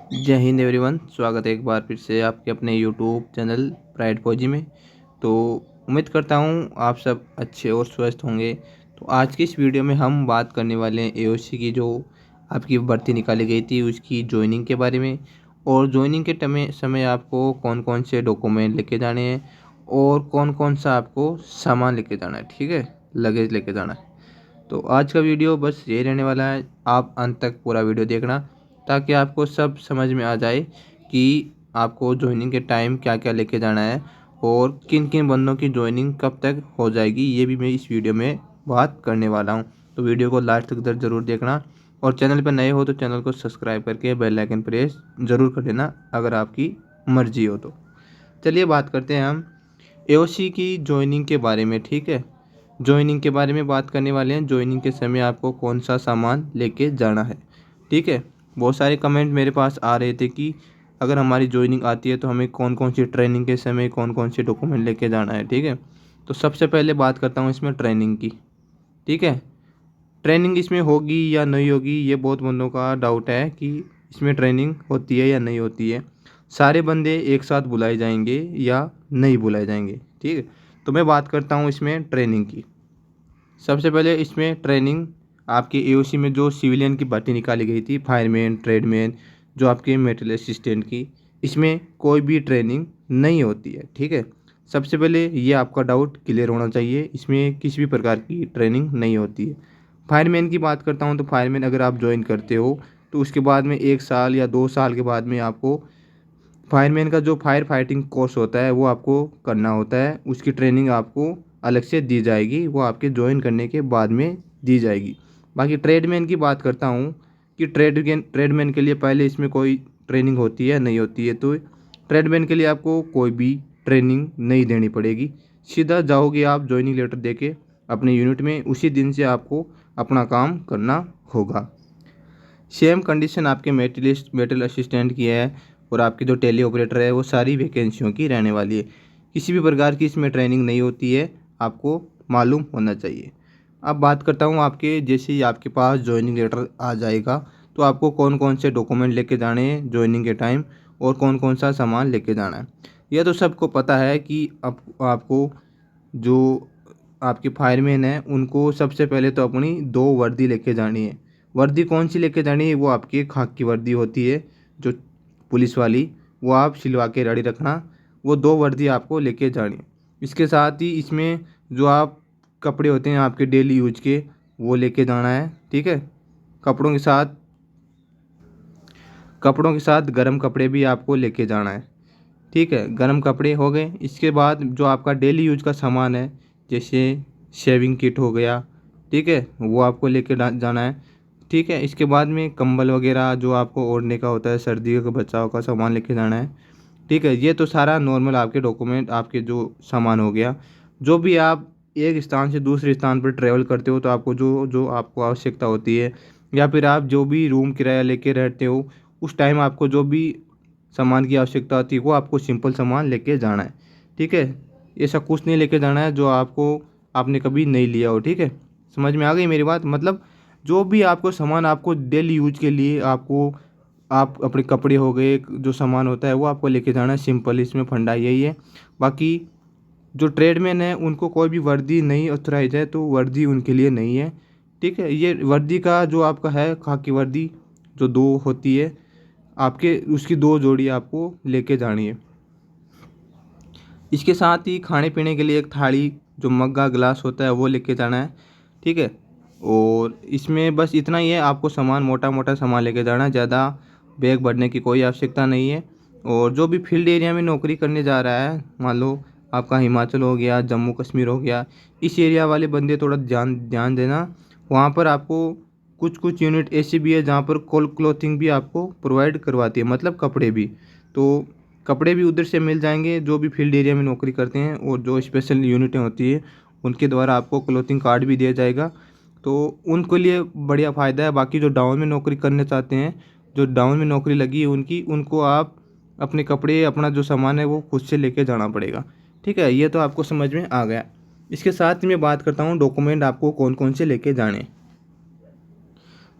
जय हिंद एवरीवन। स्वागत है एक बार फिर से आपके अपने यूट्यूब चैनल प्राइड फौजी में। तो उम्मीद करता हूँ आप सब अच्छे और स्वस्थ होंगे। तो आज की इस वीडियो में हम बात करने वाले हैं एओसी की जो आपकी भर्ती निकाली गई थी उसकी ज्वाइनिंग के बारे में, और ज्वाइनिंग के समय आपको कौन कौन से डॉक्यूमेंट लेके जाने हैं और कौन कौन सा आपको सामान लेके जाना है, ठीक है, लगेज लेके जाना है। तो आज का वीडियो बस यही रहने वाला है, आप अंत तक पूरा वीडियो देखना ताकि आपको सब समझ में आ जाए कि आपको ज्वाइनिंग के टाइम क्या क्या लेके जाना है और किन किन बंदों की ज्वाइनिंग कब तक हो जाएगी, ये भी मैं इस वीडियो में बात करने वाला हूँ। तो वीडियो को लास्ट तक ज़रूर देखना, और चैनल पर नए हो तो चैनल को सब्सक्राइब करके बेल आइकन प्रेस ज़रूर कर लेना अगर आपकी मर्जी हो तो। चलिए बात करते हैं हम एओसी की ज्वाइनिंग के बारे में, ठीक है। ज्वाइनिंग के बारे में बात करने वाले हैं। ज्वाइनिंग के समय आपको कौन सा सामान लेके जाना है, ठीक है। बहुत सारे कमेंट मेरे पास आ रहे थे कि अगर हमारी ज्वाइनिंग आती है तो हमें कौन कौन सी ट्रेनिंग के समय कौन कौन से डॉक्यूमेंट लेके जाना है, ठीक है। तो सबसे पहले बात करता हूँ इसमें ट्रेनिंग की, ठीक है। ट्रेनिंग इसमें होगी या नहीं होगी, ये बहुत बंदों का डाउट है कि इसमें ट्रेनिंग होती है या नहीं होती है। सारे बंदे एक साथ बुलाए जाएंगे या नहीं बुलाए जाएंगे, ठीक है। तो मैं बात करता हूँ इसमें ट्रेनिंग की। सबसे पहले इसमें ट्रेनिंग आपके एओसी में जो सिविलियन की भर्ती निकाली गई थी, फायरमैन, ट्रेडमैन, जो आपके मेटल असिस्टेंट की, इसमें कोई भी ट्रेनिंग नहीं होती है, ठीक है। सबसे पहले ये आपका डाउट क्लियर होना चाहिए, इसमें किसी भी प्रकार की ट्रेनिंग नहीं होती है। फायरमैन की बात करता हूँ तो फायरमैन अगर आप ज्वाइन करते हो तो उसके बाद में 1 साल या 2 साल के बाद में आपको फायरमैन का जो फायर फाइटिंग कोर्स होता है वो आपको करना होता है। उसकी ट्रेनिंग आपको अलग से दी जाएगी, वो आपके ज्वाइन करने के बाद में दी जाएगी। बाकी ट्रेडमैन की बात करता हूँ कि ट्रेडमैन के लिए पहले इसमें कोई ट्रेनिंग होती है नहीं होती है। तो ट्रेडमैन के लिए आपको कोई भी ट्रेनिंग नहीं देनी पड़ेगी, सीधा जाओगे आप ज्वाइनिंग लेटर देके अपने यूनिट में, उसी दिन से आपको अपना काम करना होगा। सेम कंडीशन आपके मेटल असिस्टेंट की है, और आपकी जो टेली ऑपरेटर है वो सारी वैकेंसियों की रहने वाली है। किसी भी प्रकार की इसमें ट्रेनिंग नहीं होती है, आपको मालूम होना चाहिए। अब बात करता हूँ आपके, जैसे ही आपके पास ज्वाइनिंग लेटर आ जाएगा तो आपको कौन कौन से डॉक्यूमेंट लेके जाने हैं ज्वाइनिंग के टाइम और कौन कौन सा सामान लेके जाना है। यह तो सबको पता है कि आपको जो आपके फायरमैन हैं उनको सबसे पहले तो अपनी 2 वर्दी लेके जानी है। वर्दी कौन सी लेके जानी है, वो आपकी खाक की वर्दी होती है जो पुलिस वाली, वो आप सिलवा के रेडी रखना। वो 2 वर्दी आपको लेके जानी है। इसके साथ ही इसमें जो आप कपड़े होते हैं आपके डेली यूज के, वो लेके जाना है, ठीक है। कपड़ों के साथ कपड़ों के साथ गर्म कपड़े भी आपको लेके जाना है, ठीक है। गर्म कपड़े हो गए। इसके बाद जो आपका डेली यूज का सामान है, जैसे शेविंग किट हो गया, ठीक है, वो आपको लेके जाना है, ठीक है। इसके बाद में कंबल वगैरह जो आपको ओढ़ने का होता है, सर्दियों का बचाव का सामान लेके जाना है, ठीक है। ये तो सारा नॉर्मल आपके डॉक्यूमेंट, आपके जो सामान हो गया। जो भी आप एक स्थान से दूसरे स्थान पर ट्रैवल करते हो तो आपको जो जो आपको आवश्यकता होती है, या फिर आप जो भी रूम किराया लेके रहते हो उस टाइम आपको जो भी सामान की आवश्यकता होती है वो आपको सिंपल सामान लेके जाना है, ठीक है। ऐसा कुछ नहीं लेके जाना है जो आपने कभी नहीं लिया हो, ठीक है। समझ में आ गई मेरी बात? मतलब जो भी आपको सामान आपको डेली यूज के लिए आपको, आप अपने कपड़े हो गए, जो सामान होता है वो आपको लेके जाना है सिंपल, इसमें फंडा यही है। बाकी जो ट्रेडमैन है उनको कोई भी वर्दी नहीं ऑथराइज है, तो वर्दी उनके लिए नहीं है, ठीक है। ये वर्दी का जो आपका है खाकी वर्दी जो 2 होती है आपके, उसकी 2 जोड़ी आपको लेके जानी है। इसके साथ ही खाने पीने के लिए एक थाली, जो मग्गा गिलास होता है वो लेके जाना है, ठीक है। और इसमें बस इतना ही है, आपको सामान मोटा मोटा सामान लेके जाना है, ज़्यादा बैग भरने की कोई आवश्यकता नहीं है। और जो भी फील्ड एरिया में नौकरी करने जा रहा है, मान लो आपका हिमाचल हो गया, जम्मू कश्मीर हो गया, इस एरिया वाले बंदे थोड़ा ध्यान ध्यान देना। वहाँ पर आपको कुछ कुछ यूनिट ऐसी भी है जहाँ पर कोल्ड क्लोथिंग भी आपको प्रोवाइड करवाती है, मतलब कपड़े भी। तो कपड़े भी उधर से मिल जाएंगे जो भी फील्ड एरिया में नौकरी करते हैं, और जो स्पेशल यूनिटें होती है उनके द्वारा आपको क्लोथिंग कार्ड भी दिया जाएगा। तो उनके लिए बढ़िया फ़ायदा है। बाकी जो डाउन में नौकरी करने चाहते हैं, जो डाउन में नौकरी लगी है उनको आप अपने कपड़े, अपना जो सामान है वो खुद से लेके जाना पड़ेगा, ठीक है। ये तो आपको समझ में आ गया। इसके साथ ही मैं बात करता हूँ डॉक्यूमेंट आपको कौन कौन से लेके जाने।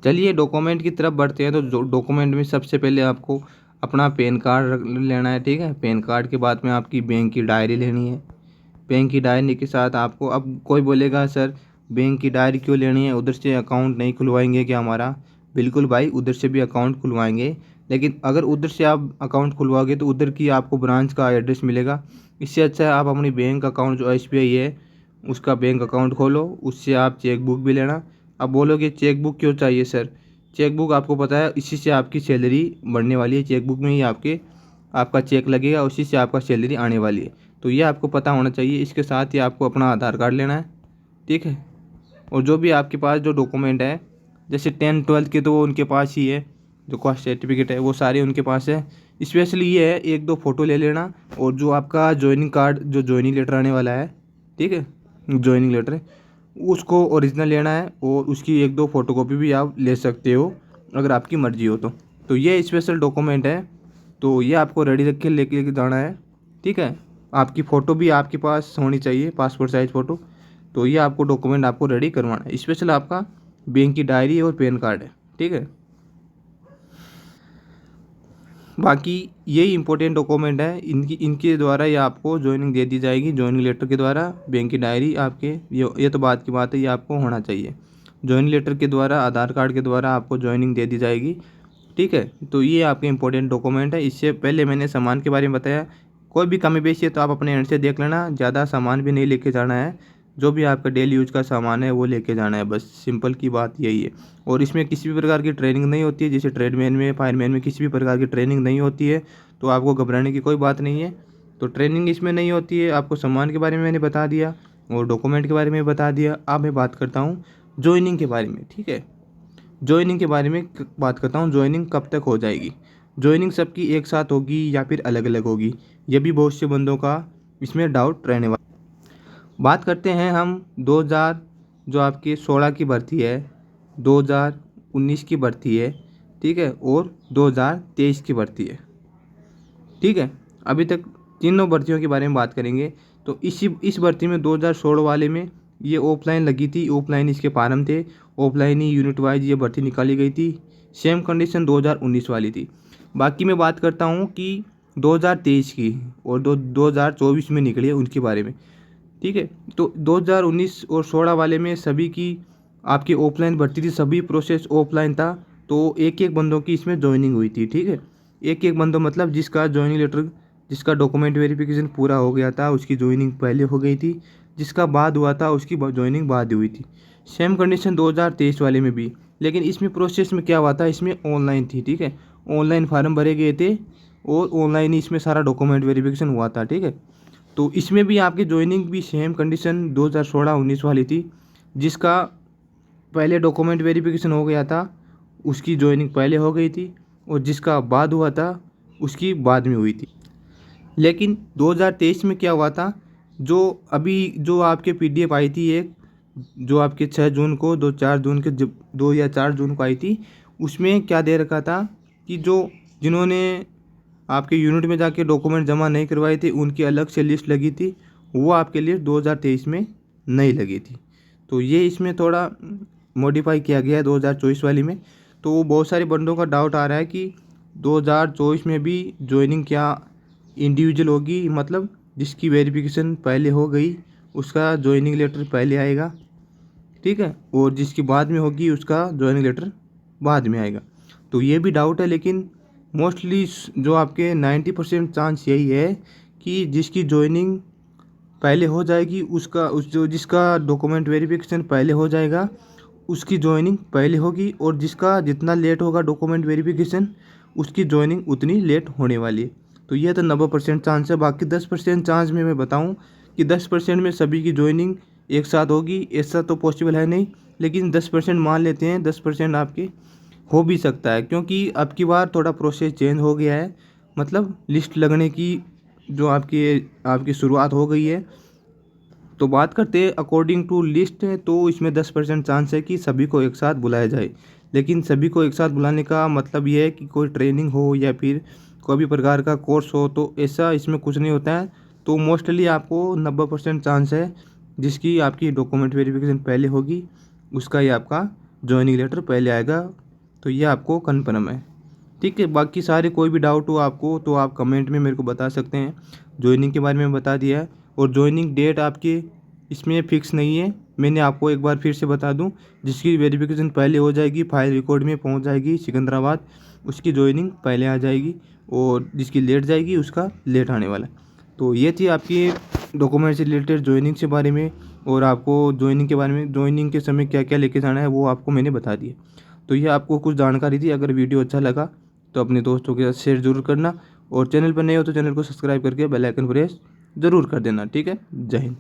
चलिए डॉक्यूमेंट की तरफ बढ़ते हैं। तो डॉक्यूमेंट में सबसे पहले आपको अपना पैन कार्ड लेना है, ठीक है। पैन कार्ड के बाद में आपकी बैंक की डायरी लेनी है। बैंक की डायरी के साथ आपको, अब कोई बोलेगा सर बैंक की डायरी क्यों लेनी है, उधर से अकाउंट नहीं खुलवाएंगे क्या हमारा? बिल्कुल भाई, उधर से भी अकाउंट खुलवाएंगे, लेकिन अगर उधर से आप अकाउंट खुलवाओगे तो उधर की आपको ब्रांच का एड्रेस मिलेगा। इससे अच्छा है आप अपनी बैंक अकाउंट जो SBI है उसका बैंक अकाउंट खोलो, उससे आप चेक बुक भी लेना। अब बोलोगे चेक बुक क्यों चाहिए सर? चेक बुक आपको पता है इसी से आपकी सैलरी बढ़ने वाली है। चेक बुक में ही आपका चेक लगेगा, उसी से आपका सैलरी आने वाली है। तो ये आपको पता होना चाहिए। इसके साथ ही आपको अपना आधार कार्ड लेना है, ठीक है। और जो भी आपके पास जो डॉक्यूमेंट है, जैसे 10th-12th के तो वो उनके पास ही है, जो कास्ट सर्टिफिकेट है वो सारे उनके पास है। स्पेशली ये है, 1-2 फ़ोटो ले लेना। और जो आपका ज्वाइनिंग कार्ड, जो ज्वाइनिंग लेटर आने वाला है, ठीक है, ज्वाइनिंग लेटर उसको ओरिजिनल लेना है, और उसकी 1-2 फोटोकॉपी भी आप ले सकते हो अगर आपकी मर्ज़ी हो तो ये स्पेशल डॉक्यूमेंट है। तो ये आपको रेडी रख के लेके जाना है, ठीक है। आपकी फ़ोटो भी आपके पास होनी चाहिए, पासपोर्ट साइज़ फ़ोटो। तो ये आपको डॉक्यूमेंट आपको रेडी करवाना है। स्पेशल आपका बैंक की डायरी और पैन कार्ड है, ठीक है। बाकी यही इंपॉर्टेंट डॉक्यूमेंट है, इनके द्वारा ये आपको ज्वाइनिंग दे दी जाएगी। ज्वाइनिंग लेटर के द्वारा बैंक की डायरी आपके, ये तो बात की बात है, ये आपको होना चाहिए। ज्वाइनिंग लेटर के द्वारा, आधार कार्ड के द्वारा आपको ज्वाइनिंग दे दी जाएगी, ठीक है। तो ये आपके इंपॉर्टेंट डॉक्यूमेंट है। इससे पहले मैंने सामान के बारे में बताया। कोई भी कमी बेशी है तो आप अपने एंड से देख लेना। ज़्यादा सामान भी नहीं लेके जाना है, जो भी आपका डेली यूज का सामान है वो लेके जाना है, बस सिंपल की बात यही है। और इसमें किसी भी प्रकार की ट्रेनिंग नहीं होती है, जैसे ट्रेडमैन में, फायरमैन में किसी भी प्रकार की ट्रेनिंग नहीं होती है, तो आपको घबराने की कोई बात नहीं है। तो ट्रेनिंग इसमें नहीं होती है। आपको सामान के बारे में मैंने बता दिया और डॉक्यूमेंट के बारे में बता दिया। अब मैं बात करता हूँ ज्वाइनिंग के बारे में, ठीक है। ज्वाइनिंग के बारे में बात करता हूँ। ज्वाइनिंग कब तक हो जाएगी? ज्वाइनिंग सबकी एक साथ होगी या फिर अलग अलग होगी, ये भी बहुत से बंदों का इसमें डाउट रहने वाला। बात करते हैं हम 2000 जो आपकी 16 की भर्ती है, 2019 की भर्ती है, ठीक है, और 2023 की भर्ती है, ठीक है। अभी तक तीनों भर्तियों के बारे में बात करेंगे। तो इस भर्ती में 2016 वाले में ये ऑफलाइन लगी थी, ऑफलाइन इसके फार्म थे, ऑफलाइन ही यूनिट वाइज ये भर्ती निकाली गई थी। सेम कंडीशन 2019 वाली थी। बाकी मैं बात करता हूँ कि 2023 की और 2024 में निकली है उनके बारे में, ठीक है। तो 2019 और 16 वाले में सभी की आपकी ऑफलाइन भर्ती थी, सभी प्रोसेस ऑफलाइन था। तो एक एक बंदों की इसमें ज्वाइनिंग हुई थी, ठीक है। एक एक बंदों मतलब जिसका ज्वाइनिंग लेटर, जिसका डॉक्यूमेंट वेरिफिकेशन पूरा हो गया था उसकी ज्वाइनिंग पहले हो गई थी, जिसका बाद हुआ था उसकी ज्वाइनिंग बाद हुई थी। सेम कंडीशन 2023 वाले में भी, लेकिन इसमें प्रोसेस में क्या हुआ था, इसमें ऑनलाइन थी, ठीक है। ऑनलाइन फार्म भरे गए थे और ऑनलाइन ही इसमें सारा डॉक्यूमेंट वेरिफिकेशन हुआ था, ठीक है। तो इसमें भी आपकी ज्वाइनिंग भी सेम कंडीशन 2016-19 वाली थी। जिसका पहले डॉक्यूमेंट वेरिफिकेशन हो गया था उसकी ज्वाइनिंग पहले हो गई थी, और जिसका बाद हुआ था उसकी बाद में हुई थी। लेकिन 2023 में क्या हुआ था, जो अभी जो आपके PDF आई थी एक, जो आपके 6 जून को, 2 के 2 या 4 जून को आई थी, उसमें क्या दे रखा था कि जो जिन्होंने आपके यूनिट में जाके डॉक्यूमेंट जमा नहीं करवाए थे उनकी अलग से लिस्ट लगी थी, वो आपके लिए 2023 में नहीं लगी थी। तो ये इसमें थोड़ा मॉडिफाई किया गया है 2024 वाली में। तो बहुत सारे बंदों का डाउट आ रहा है कि 2024 में भी ज्वाइनिंग क्या इंडिविजुअल होगी, मतलब जिसकी वेरिफिकेशन पहले हो गई उसका ज्वाइनिंग लेटर पहले आएगा, ठीक है, और जिसकी बाद में होगी उसका ज्वाइनिंग लेटर बाद में आएगा। तो ये भी डाउट है, लेकिन मोस्टली जो आपके 90% चांस यही है कि जिसकी ज्वाइनिंग पहले हो जाएगी जो जिसका डॉक्यूमेंट वेरिफिकेशन पहले हो जाएगा उसकी ज्वाइनिंग पहले होगी, और जिसका जितना लेट होगा डॉक्यूमेंट वेरिफिकेशन उसकी ज्वाइनिंग उतनी लेट होने वाली है। तो यह तो 90% चांस है। बाकी 10% चांस में मैं बताऊं कि 10% में सभी की ज्वाइनिंग एक साथ होगी, ऐसा तो पॉसिबल है नहीं, लेकिन 10% मान लेते हैं, 10% आपके हो भी सकता है, क्योंकि अब की बार थोड़ा प्रोसेस चेंज हो गया है। मतलब लिस्ट लगने की जो आपकी शुरुआत हो गई है। तो बात करते हैं अकॉर्डिंग टू लिस्ट, तो इसमें 10% चांस है कि सभी को एक साथ बुलाया जाए। लेकिन सभी को एक साथ बुलाने का मतलब ये है कि कोई ट्रेनिंग हो या फिर कोई भी प्रकार का कोर्स हो, तो ऐसा इसमें कुछ नहीं होता है। तो मोस्टली आपको 90% चांस है जिसकी आपकी डॉक्यूमेंट वेरिफिकेशन पहले होगी उसका ही आपका ज्वाइनिंग लेटर पहले आएगा। तो ये आपको कन्फर्म है, ठीक है। बाकी सारे कोई भी डाउट हो आपको तो आप कमेंट में मेरे को बता सकते हैं। ज्वाइनिंग के बारे में बता दिया है, और ज्वाइनिंग डेट आपकी इसमें फ़िक्स नहीं है। मैंने आपको एक बार फिर से बता दूं, जिसकी वेरिफिकेशन पहले हो जाएगी, फाइल रिकॉर्ड में पहुंच जाएगी सिकंदराबाद, उसकी ज्वाइनिंग पहले आ जाएगी, और जिसकी लेट जाएगी उसका लेट आने वाला है। तो ये थी आपकी डॉक्यूमेंट से रिलेटेड ज्वाइनिंग के बारे में, और आपको ज्वाइनिंग के बारे में, ज्वाइनिंग के समय क्या क्या लेके जाना है वो आपको मैंने बता दिया। तो ये आपको कुछ जानकारी थी। अगर वीडियो अच्छा लगा तो अपने दोस्तों के साथ शेयर ज़रूर करना, और चैनल पर नए हो तो चैनल को सब्सक्राइब करके बेल आइकन प्रेस ज़रूर कर देना, ठीक है। जय हिंद।